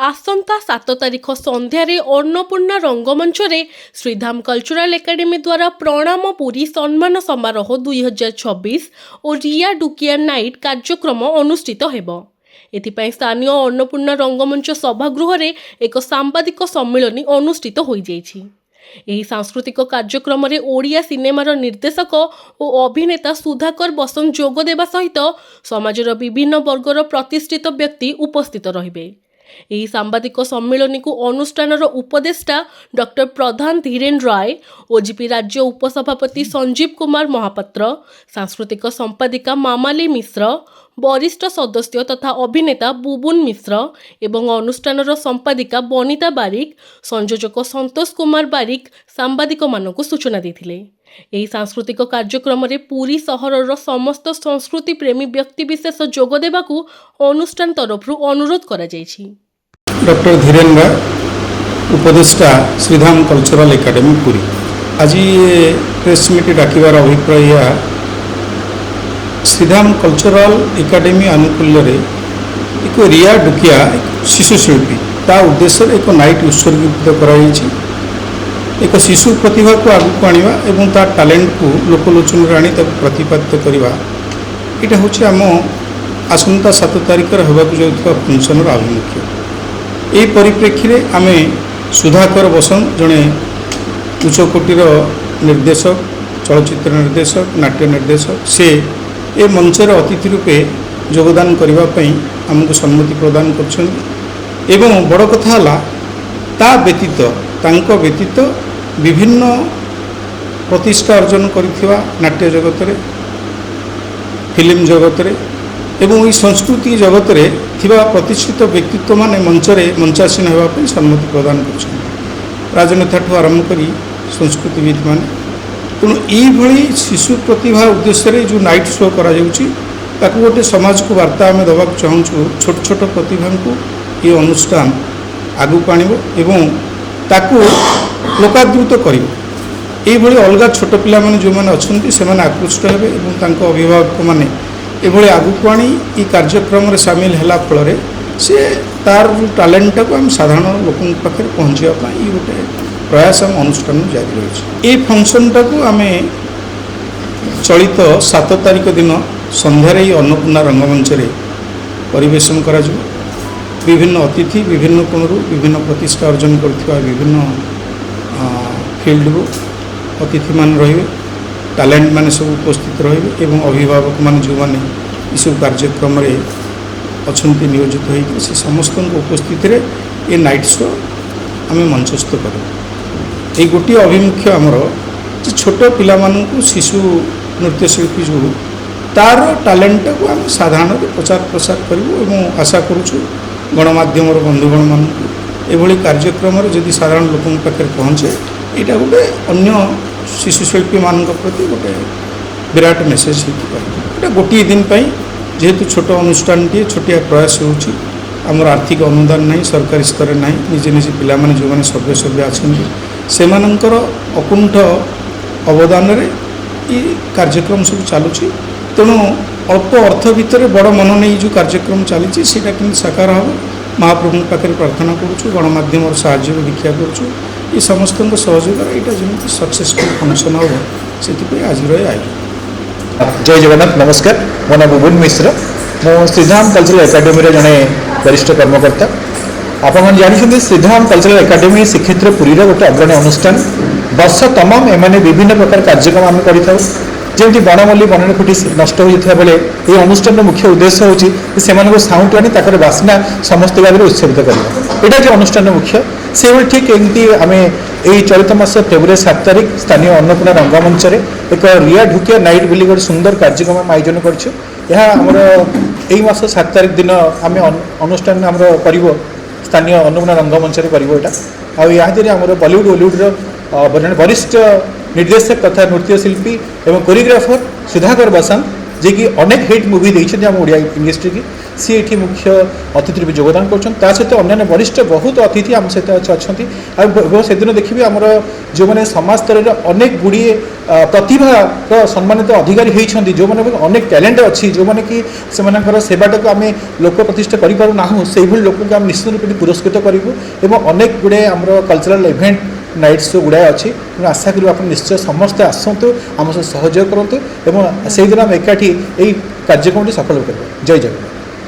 आसंता 7 तारिख संध्यारे अन्नपूर्णा रंगमंचरे श्रीधाम cultural academy द्वारा प्रणाम पुरी सम्मान समारोह 2026 और रिया डुकिया नाइट कार्यक्रम अनुष्ठित हेबो। एथिपाई स्थानीय अन्नपूर्णा रंगमंच सभागृह एक सांबादिक सम्मेलन अनुष्ठित होई जाइछि। ଏହି सांस्कृतिक कार्यक्रम रे ओडिया सिनेमार निर्देशक और अभिनेता सुधाकर बसंत जोग देवा सहित समाजर विभिन्न वर्गर प्रतिष्ठित व्यक्ति उपस्थित रहिबे। ଏହି सांबादिक सम्मेलन को अनुष्ठान उपदेष्टा डॉक्टर प्रधान धीरेन राय, ओजीपी राज्य उपसभापति संजीव कुमार महापात्र, सांस्कृतिक संपादिका मामाली मिश्र, वरिष्ठ सदस्य तथा अभिनेता बुबुन मिश्र एवं अनुष्ठान संपादिका बनिता बारिक, संयोजक संतोष कुमार बारिक सांबादिक मानक सूचना देथिले। ଏହି सांस्कृतिक कार्यक्रम रे पुरी सहरर समस्त संस्कृति प्रेमी व्यक्तिविशेष जोग देबाकू अनुष्ठान तरफरु अनुरोध करा जायछि। डॉक्टर धीरेन राय, उपदेष्टा श्रीधाम कल्चरल एकाडेमी पुरी। आज ये प्रेस मीट डाकिबार अभिप्राय श्रीधाम कल्चरल एकाडेमी आनुकूल्य एक रिया डुकिया शिशु शिल्पी ता उद्देश्य एक नाइट उत्सर्गित कराई। एक शिशु प्रतिभा को आगू आनिबा एवं ता टैलेंट को लोकलोचन आनी प्रतिपादित करवा यहाँ हूँ आम आसंता 7 तारिख होगाक जाउଥିବା फंक्शन आभिमुख्य। यही परिप्रेक्षी में आम सुधाकर बसंत जड़े उच्चकोटीर निर्देशक, चलचित्र निर्देशक, नाट्य निर्देशक, से ए मंचर अतिथि रूपे योगदान करने आमको सम्मति प्रदान कर। बड़ कथा ता व्यतीत विभिन्न प्रतिष्ठा अर्जन करथिबा नाट्य जगत रे, फिल्म जगत रे एवं ई संस्कृति जगत रे थिबा प्रतिष्ठित व्यक्तित्व माने मंचरे मंचासीन होगा सम्मति प्रदान कर। राजनेता ठू आरंभ कर संस्कृतिविद मान तेणु यही शिशु प्रतिभा उद्देश्य जो नाइट शो करा गोटे समाज को वार्ता आम देवा चाहूँ। छोट छोट प्रतिभा को ये अनुष्ठान आगू आणव एवं ताकू लोकादृत कर अलग छोट पिला माने जो माने अच्छे से आकृष्ट हेबे एवं तांको अभिभावक माने एभली आगू आनी ये कार्यक्रम रे सामिल होला फल से तार टैलेंट को आम साधारण लोकों पाखे पहुँचापी ये गोटे प्रयास आम अनुष्ठान जारी रही। ये फंक्शनटा को आम चलित 7 तारिख दिन संध्यारे अन्नपूर्णा रंगमंच परिवेशन करा। विभिन्न अतिथि विभिन्न कोणरू विभिन्न प्रतिष्ठा अर्जन करथिबा विभिन्न फील्ड रो अतिथि मान रहिबे, टैलेंट माने सब उपस्थित रहिबे एवं अभिभावक मान जो माने इस कार्यक्रम रे अछंती नियोजित होई से समस्त उपस्थित रे ये नाइट शो आम मंचस्थ करूँ। ये गोटे अभिमुख्य आमर छोट पिला मानू शिशु नृत्यशिल्पी जो तार टैलेंट को आम साधारण प्रचार प्रसार करूँ एवं आशा करुचु गणमाध्यम बंधुगण मान एभली कार्यक्रम जदि साधारण लोकों पाखे पहुँचे यहाँ गोटे अन्य शिशुशिल्पी मान प्रति गोटे विराट मेसेज होता गोटे दिन जेहेतु छोट अनुष्ठान टी छोटिया प्रयास होमर आर्थिक अनुदान नहीं, सरकारी स्तर ना, निजे निजे पिला माने जो माने सभ्य सभ्य आछन्ति सेमानंकर अकुंठ अवदान रे ये कार्यक्रम सब चलुची। तेणु अल्प अर्थ भितर बड़ मन नहीं जो कार्यक्रम चली कि साकार हम महाप्रभु पाखे प्रार्थना करुचु, गणमाध्यम साहाय्य भिक्षा करुचु। ये समस्त सहयोग यहाँ जमी सक्सेसफुल फंक्शन हम से आज आई। जय जगन्नाथ, नमस्कार। मो नाम बुबुन मिश्र, मो श्रीधाम कल्चरल एकाडेमी जड़े वरिष्ठ कर्मकर्ता। आपन जानते श्रीधाम कल्चरल एकाडेमी श्रीक्षेत्र पुरी गोटे अग्रणी अनुष्ठान। वर्ष तमाम एमाने विभिन्न प्रकार कार्यक्रम आम कर जमी बनमल्ली बनने खुटी नष्ट होता बेले ये अनुष्ठान मुख्य उद्देश्य हूँ साउंड आनी ताकर बास्ना समस्त भाव उत्सवित करवा। यहाँ जो अनुष्ठान मुख्य से ठीक एमती आम यही चलित मास फेब्रुआरी 7 तारिख स्थानीय अन्नपूर्णा रंगमंच एक रिया ढुकिया नाइट बोली गोटे सुंदर कार्यक्रम आम आयोजन करमर यही मास 7 तारिख दिन आम अनुष्ठान आम कर स्थानीय अन्नपूर्णा रंगमंच कर आमर बॉलीवुड हॉलीवुड वरिष्ठ निर्देशक तथा नृत्यशिल्पी एवं कोरियोग्राफर सुधाकर बसंत जे कि अनेक हिट मूवी देखते आम ओडिया इंडस्ट्री की सी एठी मुख्य अतिथि भी योगदान कर सहित अन्य वरिष्ठ बहुत अतिथि आम सहित अच्छा से दिन देखिए आमर जो मैंने समाज स्तर में अनेक गुड़िए प्रतिभा सम्मानित अधिकारी होती जो मैंने अनेक टैलेंट अच्छी जो मैंने कि से सेवाटा को आम लोक प्रतिष्ठा करूँ से लोक को आम निश्चित रूप पुरस्कृत करूँ और अनेक गुड़े आम कल्चरल इवेंट नाइट शो गुड़ाए अच्छी आशा करूँ आप निश्चय समस्ते आसतु आम सह सहयोग करूँ और से दिन आम एकाठी यही कार्यक्रम सफल कर जय जगन्नाथ।